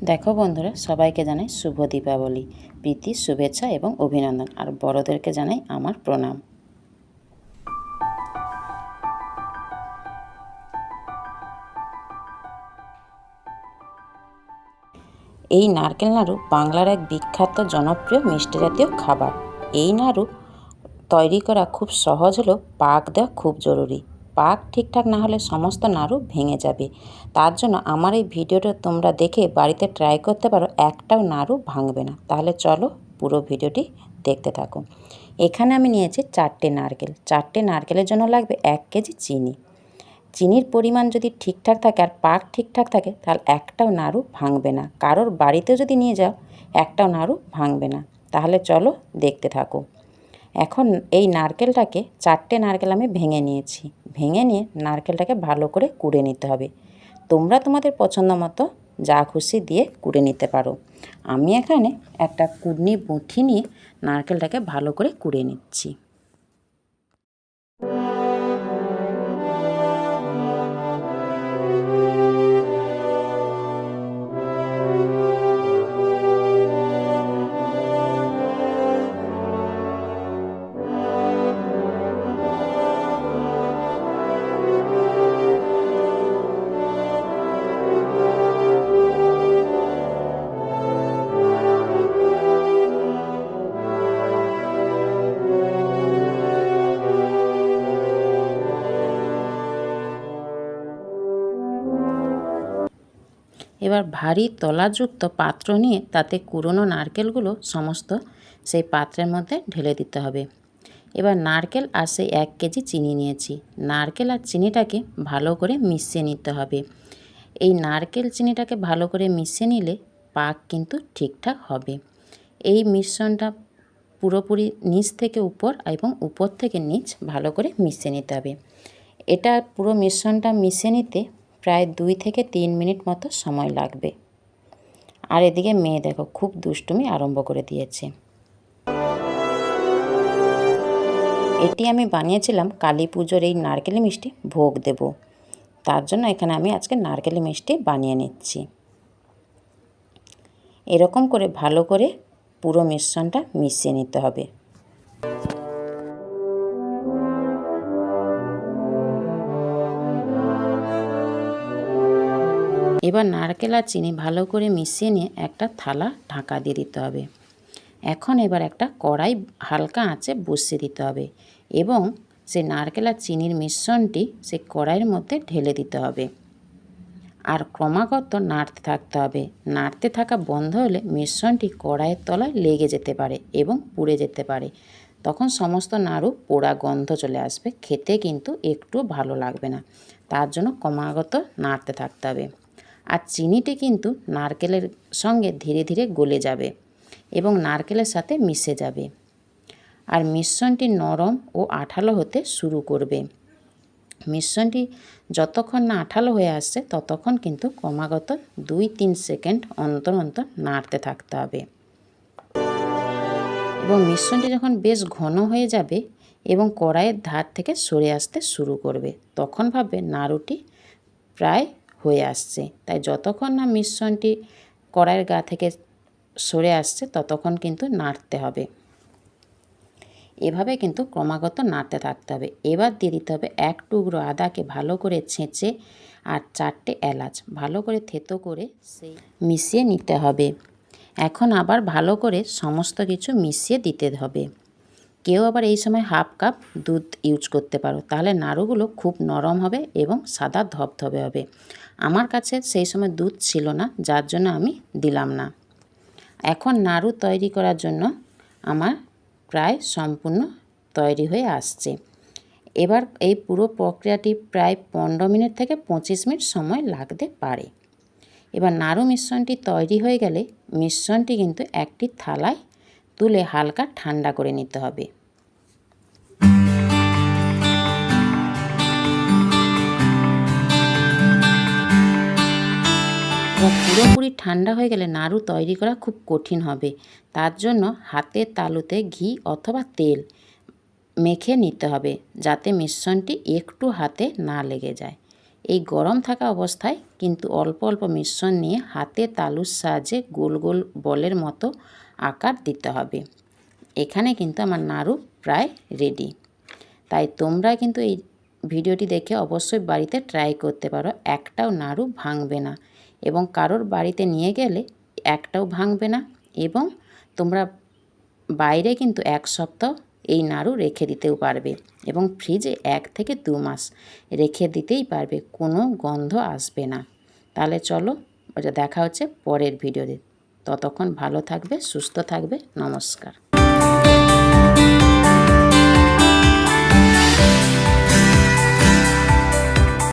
দেখো বন্ধুরা, সবাইকে জানাই শুভ দীপাবলি, প্রীতি, শুভেচ্ছা এবং অভিনন্দন। আর বড়দেরকে জানাই আমার প্রণাম। এই নারকেল নাড়ু বাংলার এক বিখ্যাত জনপ্রিয় মিষ্টি জাতীয় খাবার। এই নাড়ু তৈরি করা খুব সহজ হলেও পাক দেওয়া খুব জরুরি। পাক ঠিকঠাক না হলে সমস্ত নাড়ু ভেঙে যাবে। তার জন্য আমার এই ভিডিওটা তোমরা দেখে বাড়িতে ট্রাই করতে পারো, একটাও নাড়ু ভাঙবে না। তাহলে চলো পুরো ভিডিওটি দেখতে থাকো। এখানে আমি নিয়েছি 4টে নারকেল। 4টে নারকেলের জন্য লাগবে 1 কেজি চিনি। চিনির পরিমাণ যদি ঠিকঠাক থাকে আর পাক ঠিকঠাক থাকে তাহলে একটাও নাড়ু ভাঙবে না। কারোর বাড়িতেও যদি নিয়ে যাও একটাও নাড়ু ভাঙবে না। তাহলে চলো দেখতে থাকো। এখন এই নারকেলটাকে 4টে নারকেল আমি ভেঙে নিয়েছি। ভেঙে নিয়ে নারকেলটাকে ভালো করে কুড়ে নিতে হবে। তোমরা তোমাদের পছন্দ মতো যা খুশি দিয়ে কুড়ে নিতে পারো। আমি এখানে একটা কুড়নি বঁটি নিয়ে নারকেলটাকে ভালো করে কুড়ে নিচ্ছি। এবার ভারী তলাযুক্ত পাত্র নিয়ে তাতে কুড়োনো নারকেলগুলো সমস্ত সেই পাত্রের মধ্যে ঢেলে দিতে হবে। এবার নারকেল আর সেই 1 কেজি চিনি নিয়েছি। নারকেল আর চিনিটাকে ভালো করে মিশিয়ে নিতে হবে। এই নারকেল চিনিটাকে ভালো করে মিশিয়ে নিলে পাক কিন্তু ঠিকঠাক হবে। এই মিশ্রণটা পুরোপুরি নিচ থেকে উপর এবং উপর থেকে নিচ ভালো করে মিশিয়ে নিতে হবে। এটা পুরো মিশ্রণটা মিশিয়ে নিতে প্রায় 2 থেকে 3 মিনিট মতো সময় লাগবে। আর এদিকে মেয়ে দেখো খুব দুষ্টুমি আরম্ভ করে দিয়েছে। এটি আমি বানিয়েছিলাম কালী পুজোর এই নারকেল মিষ্টি ভোগ দেব। তার জন্য এখানে আমি আজকে নারকেল মিষ্টি বানিয়ে নিচ্ছি। এরকম করে ভালো করে পুরো মিশ্রণটা মিশিয়ে নিতে হবে। এবার নারকেল আর চিনি ভালো করে মিশিয়ে নিয়ে একটা থালা ঢাকা দিয়ে দিতে হবে। এখন এবার একটা কড়াই হালকা আঁচে বসিয়ে দিতে হবে এবং সেই নারকেল আর চিনির মিশ্রণটি সেই কড়াইয়ের মধ্যে ঢেলে দিতে হবে। আর ক্রমাগত নাড়তে থাকতে হবে। নাড়তে থাকা বন্ধ হলে মিশ্রণটি কড়াইয়ের তলায় লেগে যেতে পারে এবং পুড়ে যেতে পারে। তখন সমস্ত নাড়ু পোড়া গন্ধ চলে আসবে, খেতে কিন্তু একটু ভালো লাগবে না। তার জন্য ক্রমাগত নাড়তে থাকতে হবে। আর চিনিটি কিন্তু নারকেলের সঙ্গে ধীরে ধীরে গলে যাবে এবং নারকেলের সাথে মিশে যাবে। আর মিশ্রণটি নরম ও আঠালো হতে শুরু করবে। মিশ্রণটি যতক্ষণ না আঠালো হয়ে আসছে ততক্ষণ কিন্তু ক্রমাগত 2-3 সেকেন্ড অন্তর অন্তর নাড়তে থাকতে হবে। এবং মিশ্রণটি যখন বেশ ঘন হয়ে যাবে এবং কড়াইয়ের ধার থেকে সরে আসতে শুরু করবে, তখন ভাববে নাড়ুটি প্রায় হয়ে আসছে। তাই যতক্ষণ না মিশ্রণটি কড়াইয়ের গা থেকে সরে আসছে ততক্ষণ কিন্তু নাড়তে হবে। এভাবে কিন্তু ক্রমাগত নাড়তে থাকতে হবে। এবার দিয়ে দিতে হবে 1 টুকরো আদাকে ভালো করে ছেঁচে আর 4টে এলাচ ভালো করে থেতো করে সেই মিশিয়ে নিতে হবে। এখন আবার ভালো করে সমস্ত কিছু মিশিয়ে দিতে হবে। কেউ আবার এই সময় হাফ কাপ দুধ ইউজ করতে পারো, তাহলে নাড়ুগুলো খুব নরম হবে এবং সাদা ধবধবে হবে। আমার কাছে সেই সময় দুধ ছিল না, যার জন্য আমি দিলাম না। এখন নাড়ু তৈরি করার জন্য আমার প্রায় সম্পূর্ণ তৈরি হয়ে আসছে। এবার এই পুরো প্রক্রিয়াটি প্রায় 15 মিনিট থেকে 25 মিনিট সময় লাগতে পারে। এবার নাড়ু মিশ্রণটি তৈরি হয়ে গেলে মিশ্রণটি কিন্তু একটি থালায় তুলে হালকা ঠান্ডা করে নিতে হবে। পুরোপুরি ঠান্ডা হয়ে গেলে নাড়ু তৈরি করা খুব কঠিন হবে। তার জন্য হাতের তালুতে ঘি অথবা তেল মেখে নিতে হবে যাতে মিশ্রণটি একটু হাতে না লেগে যায়। এই গরম থাকা অবস্থায় কিন্তু অল্প অল্প মিশ্রণ নিয়ে হাতে তালুর সাহায্যে গোল গোল বলের মতো আকার দিতে হবে। এখানে কিন্তু আমার নাড়ু প্রায় রেডি। তাই তোমরা কিন্তু এই ভিডিওটি দেখে অবশ্যই বাড়িতে ট্রাই করতে পারো। একটাও নাড়ু ভাঙবে না এবং কারোর বাড়িতে নিয়ে গেলে একটাও ভাঙবে না এবং তোমরা বাইরে কিন্তু 1 সপ্তাহ এই নাড়ু রেখে দিতেও পারবে এবং ফ্রিজে 1 থেকে 2 মাস রেখে দিতেই পারবে, কোনো গন্ধ আসবে না। তাহলে চলো দেখা হচ্ছে পরের ভিডিওতে। ততক্ষণ ভালো থাকবে, সুস্থ থাকবে। নমস্কার।